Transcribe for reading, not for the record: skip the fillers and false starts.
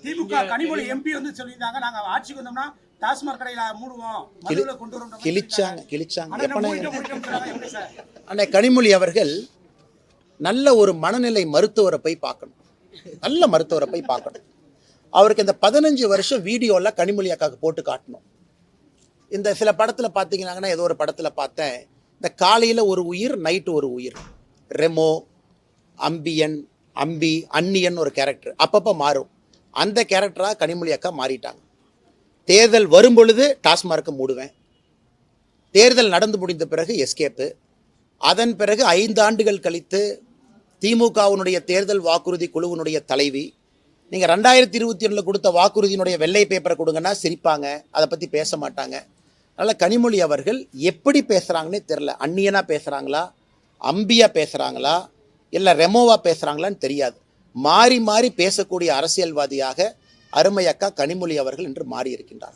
திமுக Kanimozhi MP வந்து சொல்லியிருந்தாங்க, நாங்க ஆட்சிக்கு வந்தோம்னா டாஸ்மாக் கடையில மூடுவோம், மதுவில கொண்டு வரோம். கிழிச்சாங்க. அண்ணே கனிமொழி அவர்கள் நல்ல ஒரு மனநிலை மருத்துவரை போய் பார்க்கணும். நல்ல மருத்துவரை போய் பார்க்கணும். அவருக்கு இந்த 15 வருஷம் வீடியோவில் கனிமொழி அக்காவுக்கு போட்டு காட்டணும். இந்த சில படத்தில் பார்த்தீங்கன்னா, ஏதோ ஒரு படத்தில் பார்த்தேன், இந்த காலையில் ஒரு உயிர், நைட்டு ஒரு உயிர். ரெமோ, அம்பியன், அம்பி, அன்னியன் ஒரு கேரக்டர் அப்பப்போ மாறும். அந்த கேரக்டராக கனிமொழி அக்கா மாறிட்டாங்க. தேர்தல் வரும் பொழுது டாஸ்மார்க்கை மூடுவேன், தேர்தல் நடந்து முடிந்த பிறகு எஸ்கேப்பு, அதன் பிறகு 5 ஆண்டுகள் கழித்து திமுகவினுடைய தேர்தல் வாக்குறுதி குழுவினுடைய தலைவி, நீங்கள் 2021 கொடுத்த வாக்குறுதியினுடைய வெள்ளை பேப்பரை கொடுங்கன்னா சிரிப்பாங்க, அதை பற்றி பேச மாட்டாங்க. அதனால் கனிமொழி அவர்கள் எப்படி பேசுகிறாங்கன்னே தெரில. அந்நியனாக பேசுகிறாங்களா, அம்பியாக பேசுகிறாங்களா, இல்லை ரெமோவாக பேசுகிறாங்களான்னு தெரியாது. மாறி மாறி பேசக்கூடிய அரசியல்வாதியாக அருமை அக்கா கனிமொழி அவர்கள் இன்று மாறி இருக்கின்றார்.